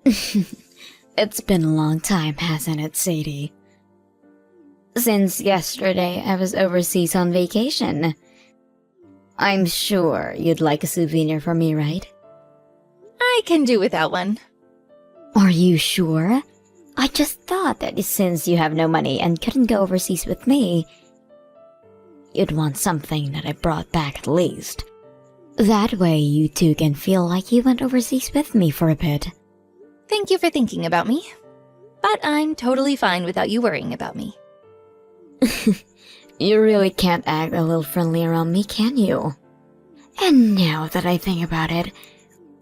It's been a long time, hasn't it, Sadie? Since yesterday, I was overseas on vacation. I'm sure you'd like a souvenir from me, right? I can do without one. Are you sure? I just thought that since you have no money and couldn't go overseas with me, you'd want something that I brought back at least. That way you two can feel like you went overseas with me for a bit. Thank you for thinking about me. But I'm totally fine without you worrying about me. You really can't act a little friendly around me, can you? And now that I think about it,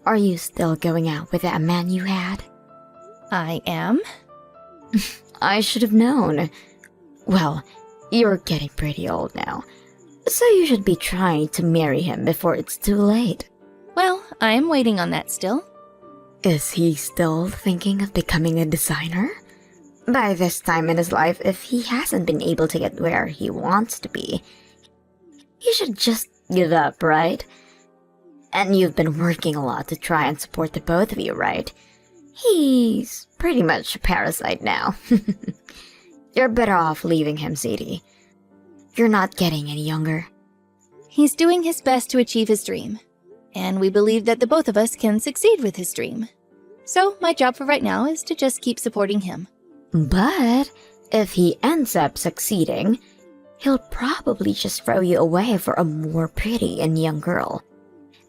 are you still going out with that man you had? I am? I should have known. Well, you're getting pretty old now, so you should be trying to marry him before it's too late. Well, I am waiting on that still. Is he still thinking of becoming a designer? By this time in his life, if he hasn't been able to get where he wants to be, he should just give up, right? And you've been working a lot to try and support the both of you, right? He's pretty much a parasite now. You're better off leaving him, Sadie. You're not getting any younger. He's doing his best to achieve his dream, and we believe that the both of us can succeed with his dream. So my job for right now is to just keep supporting him. But if he ends up succeeding, he'll probably just throw you away for a more pretty and young girl.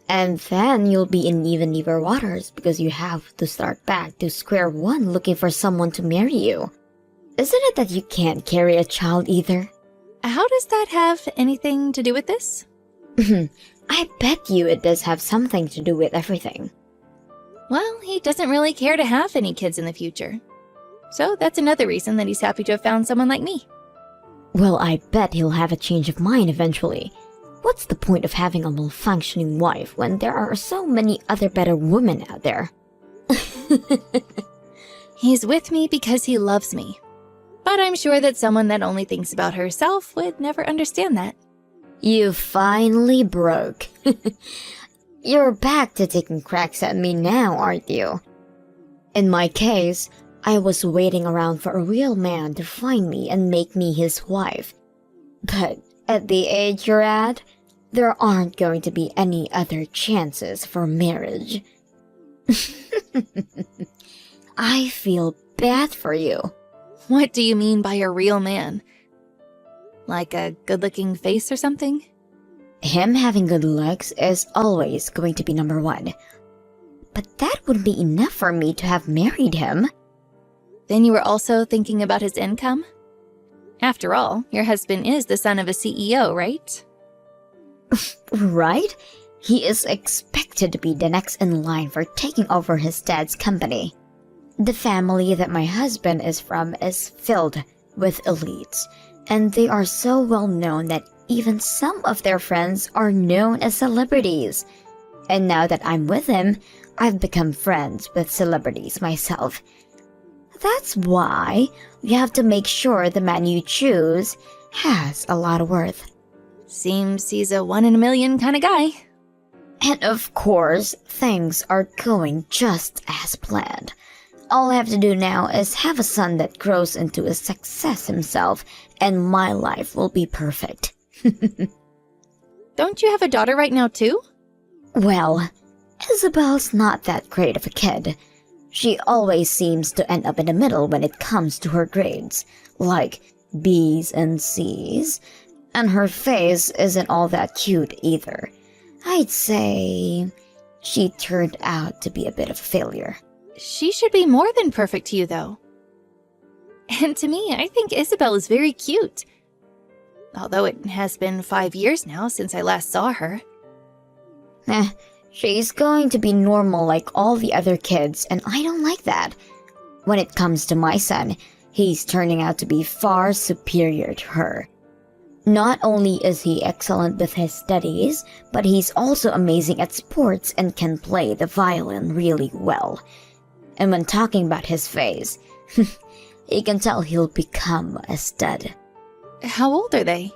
And then you'll be in even deeper waters because you have to start back to square one looking for someone to marry you. Isn't it that you can't carry a child either? How does that have anything to do with this? I bet you it does have something to do with everything. Well, he doesn't really care to have any kids in the future. So that's another reason that he's happy to have found someone like me. Well, I bet he'll have a change of mind eventually. What's the point of having a malfunctioning wife when there are so many other better women out there? He's with me because he loves me. But I'm sure that someone that only thinks about herself would never understand that. You finally broke. You're back to taking cracks at me now, aren't you? In my case, I was waiting around for a real man to find me and make me his wife. But at the age you're at, there aren't going to be any other chances for marriage. I feel bad for you. What do you mean by a real man? Like a good-looking face or something? Him having good looks is always going to be number one. But that wouldn't be enough for me to have married him. Then you were also thinking about his income? After all, your husband is the son of a CEO, right? Right? He is expected to be the next in line for taking over his dad's company. The family that my husband is from is filled with elites, and they are so well known that even some of their friends are known as celebrities. And now that I'm with him, I've become friends with celebrities myself. That's why you have to make sure the man you choose has a lot of worth. Seems he's a one-in-a-million kind of guy. And of course, things are going just as planned. All I have to do now is have a son that grows into a success himself, and my life will be perfect. Don't you have a daughter right now, too? Well, Isabel's not that great of a kid. She always seems to end up in the middle when it comes to her grades, like B's and C's, and her face isn't all that cute either. I'd say she turned out to be a bit of a failure. She should be more than perfect to you, though. And to me, I think Isabel is very cute. Although it has been 5 years now since I last saw her. She's going to be normal like all the other kids, and I don't like that. When it comes to my son, he's turning out to be far superior to her. Not only is he excellent with his studies, but he's also amazing at sports and can play the violin really well. And when talking about his face, you can tell he'll become a stud. How old are they?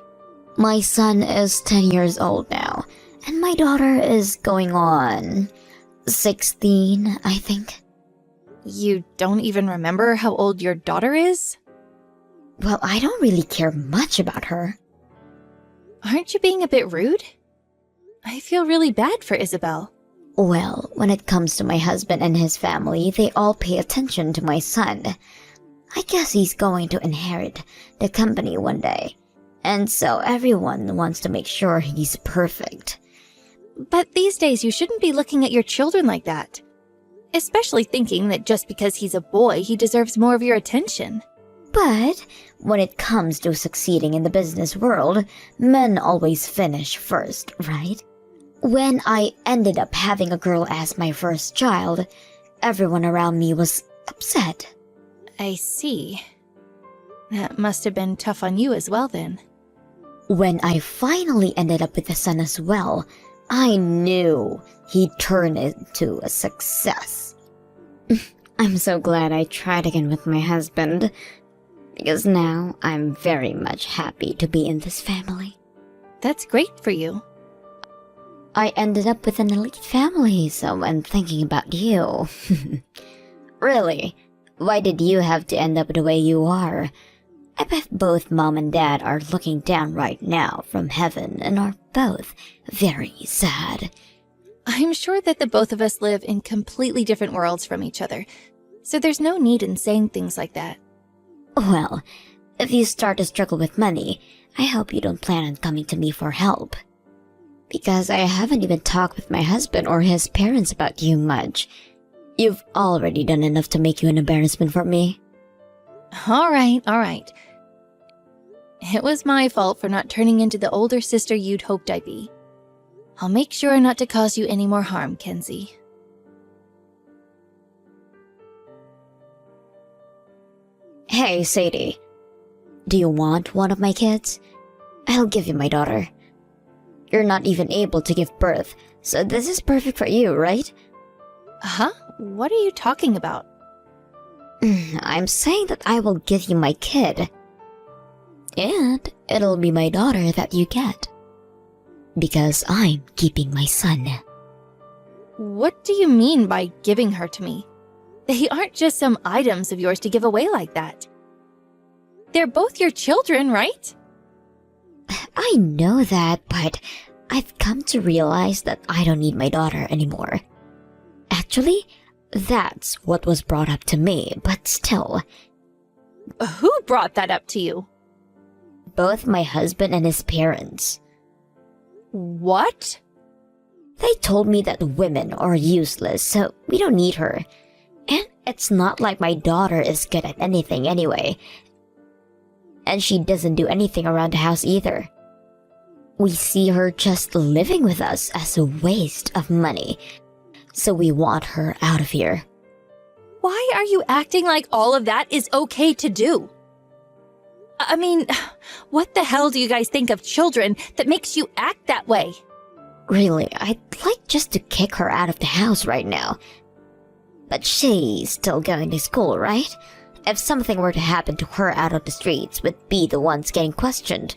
My son is 10 years old now, and my daughter is going on 16, I think. You don't even remember how old your daughter is? Well, I don't really care much about her. Aren't you being a bit rude? I feel really bad for Isabel. Well, when it comes to my husband and his family, they all pay attention to my son. I guess he's going to inherit the company one day. And so everyone wants to make sure he's perfect. But these days you shouldn't be looking at your children like that. Especially thinking that just because he's a boy, he deserves more of your attention. But when it comes to succeeding in the business world, men always finish first, right? When I ended up having a girl as my first child, everyone around me was upset. I see. That must have been tough on you as well then. When I finally ended up with a son as well, I knew he'd turn into a success. I'm so glad I tried again with my husband, because now I'm very much happy to be in this family. That's great for you. I ended up with an elite family, so I'm thinking about you. Really, why did you have to end up the way you are? I bet both mom and dad are looking down right now from heaven and are both very sad. I'm sure that the both of us live in completely different worlds from each other, so there's no need in saying things like that. Well, if you start to struggle with money, I hope you don't plan on coming to me for help. Because I haven't even talked with my husband or his parents about you much. You've already done enough to make you an embarrassment for me. All right. It was my fault for not turning into the older sister you'd hoped I'd be. I'll make sure not to cause you any more harm, Kenzie. Hey, Sadie. Do you want one of my kids? I'll give you my daughter. You're not even able to give birth, so this is perfect for you, right? Huh? What are you talking about? I'm saying that I will give you my kid. And it'll be my daughter that you get. Because I'm keeping my son. What do you mean by giving her to me? They aren't just some items of yours to give away like that. They're both your children, right? I know that, but I've come to realize that I don't need my daughter anymore. Actually, that's what was brought up to me, but still. Who brought that up to you? Both my husband and his parents. What? They told me that women are useless, so we don't need her. And it's not like my daughter is good at anything anyway. And she doesn't do anything around the house either. We see her just living with us as a waste of money. So we want her out of here. Why are you acting like all of that is okay to do? I mean, what the hell do you guys think of children that makes you act that way? Really, I'd like just to kick her out of the house right now. But she's still going to school, right? If something were to happen to her out on the streets, we'd be the ones getting questioned.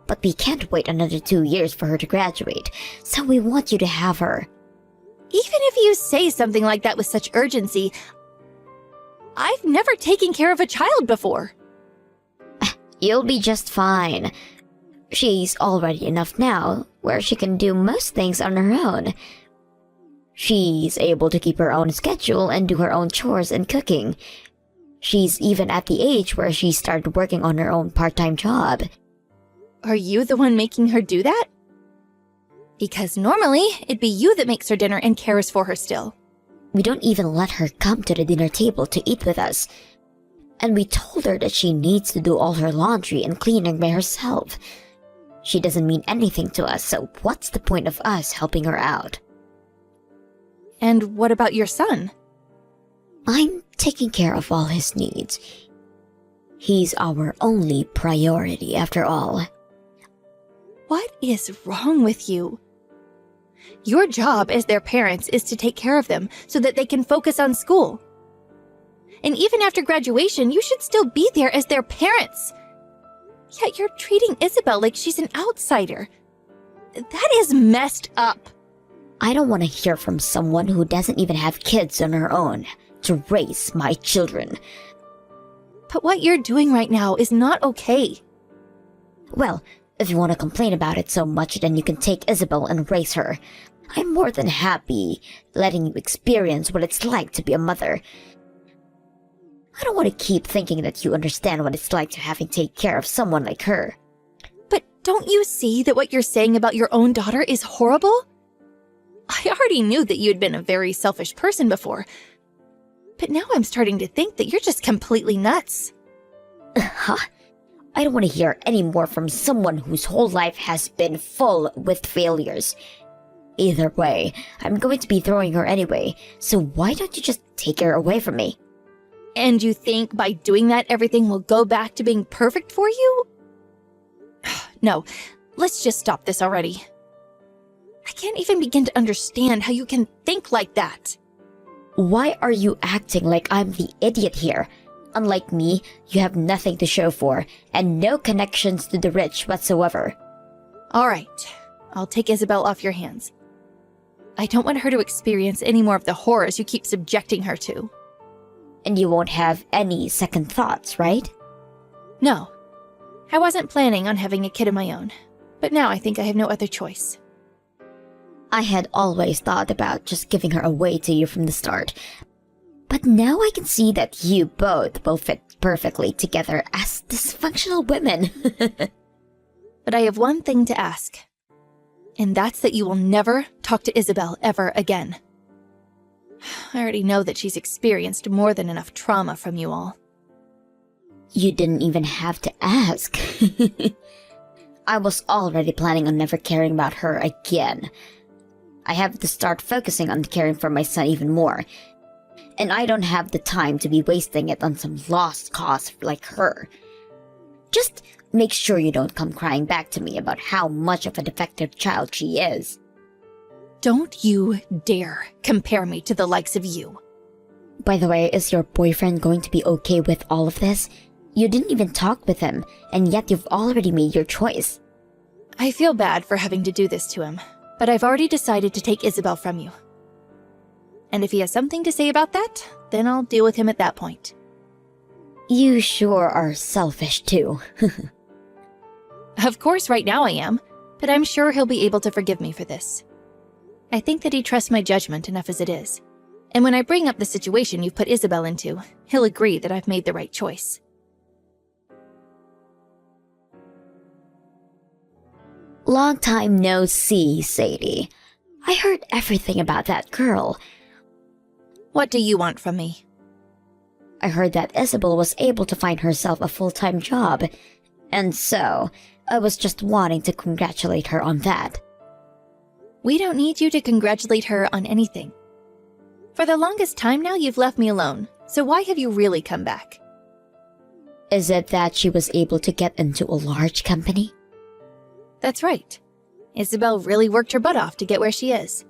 But we can't wait another 2 years for her to graduate, so we want you to have her. Even if you say something like that with such urgency, I've never taken care of a child before. You'll be just fine. She's already enough now, where she can do most things on her own. She's able to keep her own schedule and do her own chores and cooking. She's even at the age where she started working on her own part-time job. Are you the one making her do that? Because normally, it'd be you that makes her dinner and cares for her still. We don't even let her come to the dinner table to eat with us. And we told her that she needs to do all her laundry and cleaning by herself. She doesn't mean anything to us, so what's the point of us helping her out? And what about your son? I'm taking care of all his needs. He's our only priority after all. What is wrong with you? Your job as their parents is to take care of them so that they can focus on school. And even after graduation, you should still be there as their parents. Yet you're treating Isabel like she's an outsider. That is messed up. I don't want to hear from someone who doesn't even have kids on her own to raise my children. But what you're doing right now is not okay. Well, if you want to complain about it so much, then you can take Isabel and raise her. I'm more than happy letting you experience what it's like to be a mother. I don't want to keep thinking that you understand what it's like to having to take care of someone like her. But don't you see that what you're saying about your own daughter is horrible? I already knew that you'd been a very selfish person before, but now I'm starting to think that you're just completely nuts. I don't want to hear any more from someone whose whole life has been full with failures. Either way, I'm going to be throwing her anyway, so why don't you just take her away from me? And you think by doing that everything will go back to being perfect for you? No, let's just stop this already. I can't even begin to understand how you can think like that. Why are you acting like I'm the idiot here? Unlike me, you have nothing to show for, and no connections to the rich whatsoever. All right, I'll take Isabel off your hands. I don't want her to experience any more of the horrors you keep subjecting her to. And you won't have any second thoughts, right? No, I wasn't planning on having a kid of my own, but now I think I have no other choice. I had always thought about just giving her away to you from the start. But now I can see that you both will fit perfectly together as dysfunctional women. But I have one thing to ask, and that's that you will never talk to Isabel ever again. I already know that she's experienced more than enough trauma from you all. You didn't even have to ask. I was already planning on never caring about her again. I have to start focusing on caring for my son even more. And I don't have the time to be wasting it on some lost cause like her. Just make sure you don't come crying back to me about how much of a defective child she is. Don't you dare compare me to the likes of you. By the way, is your boyfriend going to be okay with all of this? You didn't even talk with him, and yet you've already made your choice. I feel bad for having to do this to him, but I've already decided to take Isabel from you. And if he has something to say about that, then I'll deal with him at that point. You sure are selfish too. Of course, right now I am, but I'm sure he'll be able to forgive me for this. I think that he trusts my judgment enough as it is. And when I bring up the situation you've put Isabel into, he'll agree that I've made the right choice. Long time no see, Sadie. I heard everything about that girl. What do you want from me? I heard that Isabel was able to find herself a full-time job, and so I was just wanting to congratulate her on that. We don't need you to congratulate her on anything. For the longest time now, you've left me alone, so why have you really come back? Is it that she was able to get into a large company? That's right. Isabel really worked her butt off to get where she is.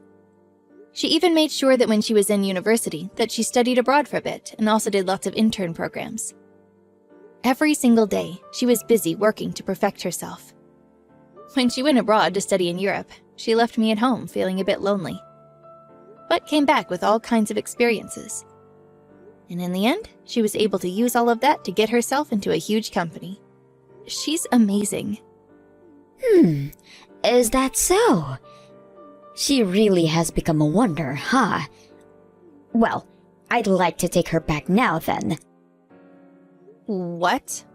She even made sure that when she was in university that she studied abroad for a bit and also did lots of intern programs. Every single day, she was busy working to perfect herself. When she went abroad to study in Europe, she left me at home feeling a bit lonely, but came back with all kinds of experiences. And in the end, she was able to use all of that to get herself into a huge company. She's amazing. Is that so? She really has become a wonder, huh? Well, I'd like to take her back now then. What?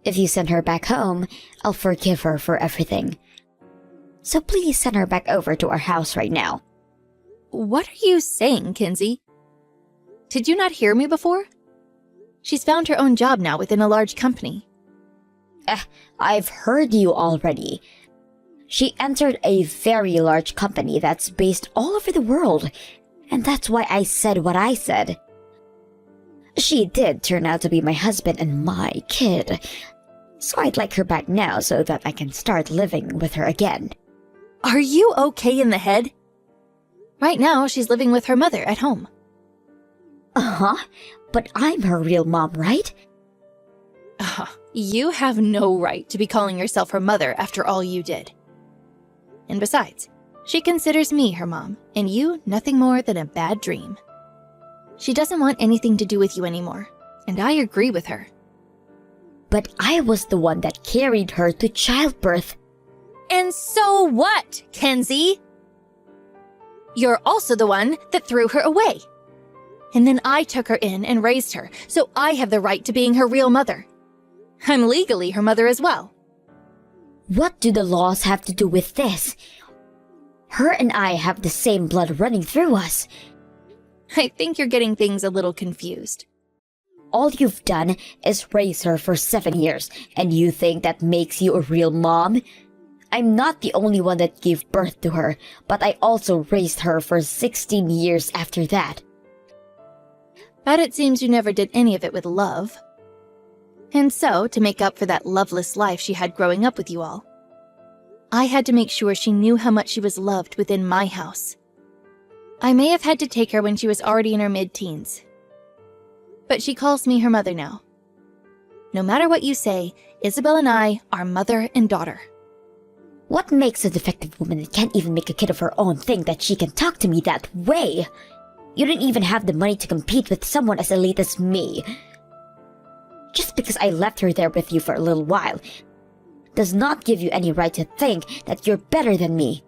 If you send her back home, I'll forgive her for everything. So please send her back over to our house right now. What are you saying, Kinsey? Did you not hear me before? She's found her own job now within a large company. I've heard you already. She entered a very large company that's based all over the world, and that's why I said what I said. She did turn out to be my husband and my kid, so I'd like her back now so that I can start living with her again. Are you okay in the head? Right now, she's living with her mother at home. Uh-huh, but I'm her real mom, right? You have no right to be calling yourself her mother after all you did. And besides, She considers me her mom, and you nothing more than a bad dream. She doesn't want anything to do with you anymore, and I agree with her. But I was the one that carried her to childbirth. And so what, Kenzie? You're also the one that threw her away. And then I took her in and raised her, so I have the right to being her real mother. I'm legally her mother as well. What do the laws have to do with this? Her and I have the same blood running through us. I think you're getting things a little confused. All you've done is raise her for 7 years, and you think that makes you a real mom? I'm not the only one that gave birth to her, but I also raised her for 16 years after that. But it seems you never did any of it with love. And so, to make up for that loveless life she had growing up with you all, I had to make sure she knew how much she was loved within my house. I may have had to take her when she was already in her mid-teens, but she calls me her mother now. No matter what you say, Isabel and I are mother and daughter. What makes a defective woman that can't even make a kid of her own think that she can talk to me that way? You don't even have the money to compete with someone as elite as me. Just because I left her there with you for a little while does not give you any right to think that you're better than me.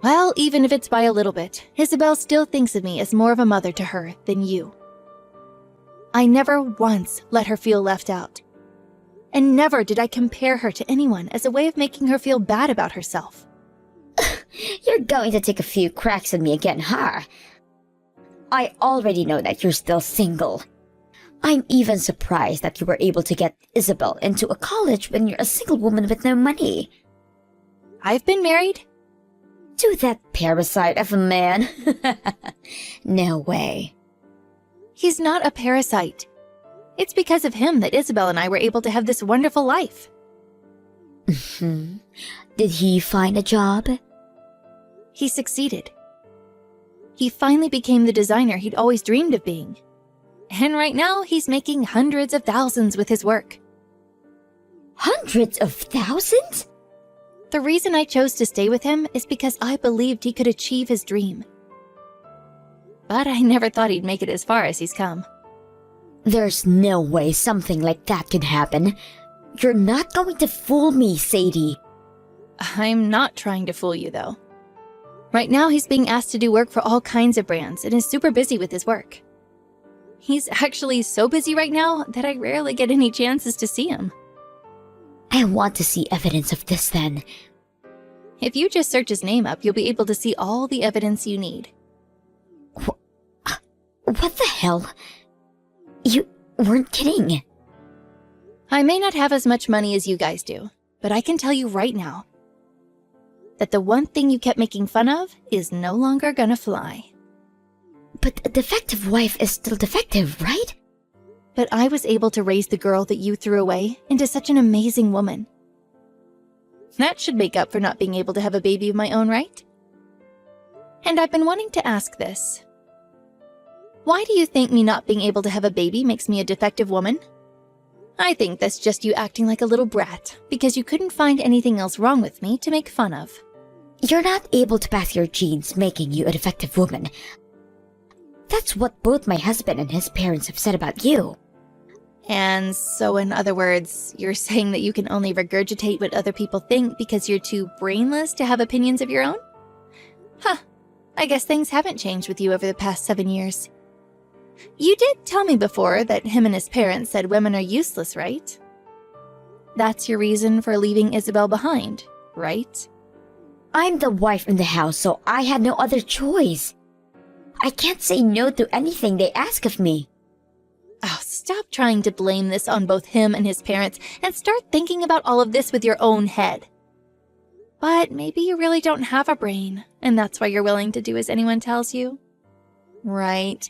Well, even if it's by a little bit, Isabel still thinks of me as more of a mother to her than you. I never once let her feel left out. And never did I compare her to anyone as a way of making her feel bad about herself. You're going to take a few cracks at me again, huh? I already know that you're still single. I'm even surprised that you were able to get Isabel into a college when you're a single woman with no money. I've been married. To that parasite of a man? No way. He's not a parasite. It's because of him that Isabel and I were able to have this wonderful life. Did he find a job? He succeeded. He finally became the designer he'd always dreamed of being. And right now, he's making hundreds of thousands with his work. Hundreds of thousands? The reason I chose to stay with him is because I believed he could achieve his dream. But I never thought he'd make it as far as he's come. There's no way something like that can happen. You're not going to fool me, Sadie. I'm not trying to fool you, though. Right now, he's being asked to do work for all kinds of brands and is super busy with his work. He's actually so busy right now that I rarely get any chances to see him. I want to see evidence of this then. If you just search his name up, you'll be able to see all the evidence you need. What the hell? You weren't kidding. I may not have as much money as you guys do, but I can tell you right now that the one thing you kept making fun of is no longer gonna fly. But a defective wife is still defective, right? But I was able to raise the girl that you threw away into such an amazing woman. That should make up for not being able to have a baby of my own, right? And I've been wanting to ask this. Why do you think me not being able to have a baby makes me a defective woman? I think that's just you acting like a little brat because you couldn't find anything else wrong with me to make fun of. You're not able to pass your genes making you a defective woman. That's what both my husband and his parents have said about you. And so in other words, you're saying that you can only regurgitate what other people think because you're too brainless to have opinions of your own? Huh, I guess things haven't changed with you over the past 7 years. You did tell me before that him and his parents said women are useless, right? That's your reason for leaving Isabel behind, right? I'm the wife in the house, so I had no other choice. I can't say no to anything they ask of me. Oh, stop trying to blame this on both him and his parents and start thinking about all of this with your own head. But maybe you really don't have a brain, and that's why you're willing to do as anyone tells you. Right.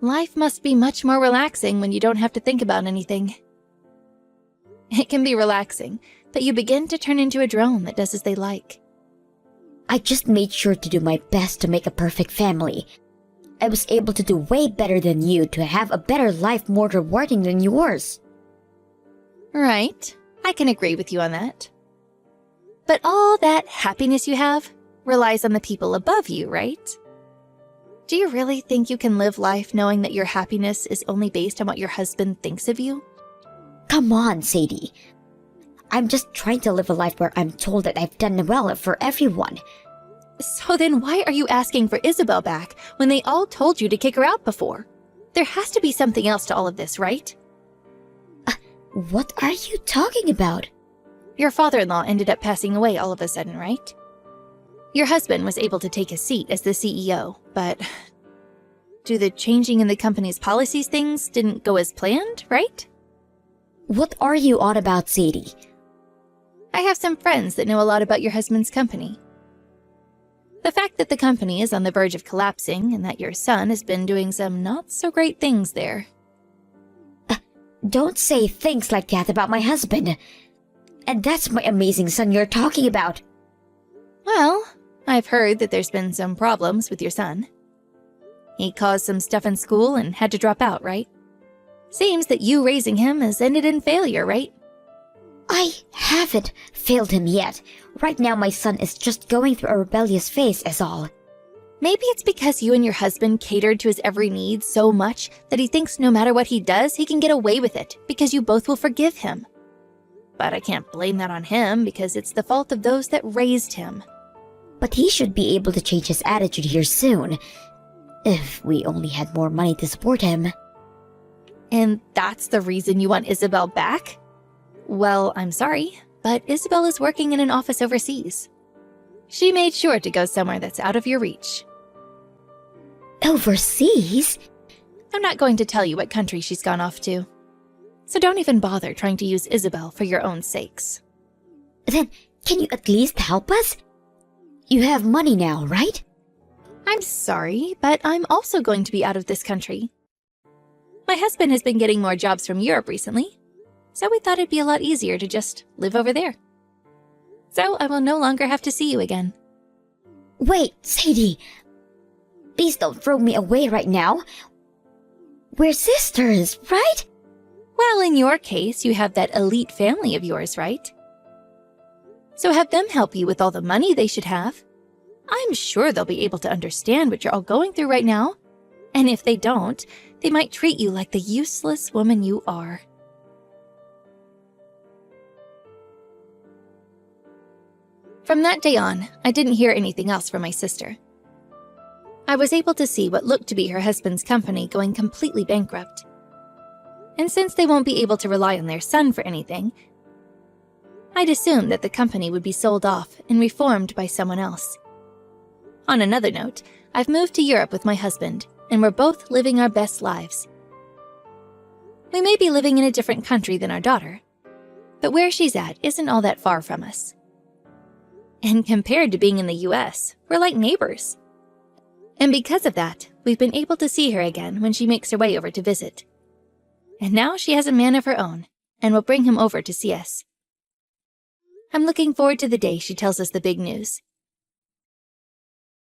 Life must be much more relaxing when you don't have to think about anything. It can be relaxing, but you begin to turn into a drone that does as they like. I just made sure to do my best to make a perfect family. I was able to do way better than you to have a better life more rewarding than yours. Right. I can agree with you on that. But all that happiness you have, relies on the people above you, right? Do you really think you can live life knowing that your happiness is only based on what your husband thinks of you? Come on, Sadie. I'm just trying to live a life where I'm told that I've done well for everyone. So then why are you asking for Isabel back when they all told you to kick her out before? There has to be something else to all of this, right? What are you talking about? Your father-in-law ended up passing away all of a sudden, right? Your husband was able to take a seat as the CEO, but do the changing in the company's policies things didn't go as planned, right? What are you on about, Sadie? I have some friends that know a lot about your husband's company. The fact that the company is on the verge of collapsing and that your son has been doing some not-so-great things there. Don't say things like that about my husband. And that's my amazing son you're talking about. Well, I've heard that there's been some problems with your son. He caused some stuff in school and had to drop out, right? Seems that you raising him has ended in failure, right? I haven't failed him yet. Right now my son is just going through a rebellious phase is all. Maybe it's because you and your husband catered to his every need so much that he thinks no matter what he does, he can get away with it because you both will forgive him. But I can't blame that on him because it's the fault of those that raised him. But he should be able to change his attitude here soon. If we only had more money to support him. And that's the reason you want Isabel back? Well, I'm sorry, but Isabel is working in an office overseas. She made sure to go somewhere that's out of your reach. Overseas? I'm not going to tell you what country she's gone off to. So don't even bother trying to use Isabel for your own sakes. Then, can you at least help us? You have money now, right? I'm sorry, but I'm also going to be out of this country. My husband has been getting more jobs from Europe recently, so we thought it'd be a lot easier to just live over there. So I will no longer have to see you again. Wait, Sadie. Please don't throw me away right now. We're sisters, right? Well, in your case, you have that elite family of yours, right? So have them help you with all the money they should have. I'm sure they'll be able to understand what you're all going through right now. And if they don't, they might treat you like the useless woman you are. From that day on, I didn't hear anything else from my sister. I was able to see what looked to be her husband's company going completely bankrupt. And since they won't be able to rely on their son for anything, I'd assumed that the company would be sold off and reformed by someone else. On another note, I've moved to Europe with my husband, and we're both living our best lives. We may be living in a different country than our daughter, but where she's at isn't all that far from us. And compared to being in the US, we're like neighbors. And because of that, we've been able to see her again when she makes her way over to visit. And now she has a man of her own, and will bring him over to see us. I'm looking forward to the day she tells us the big news.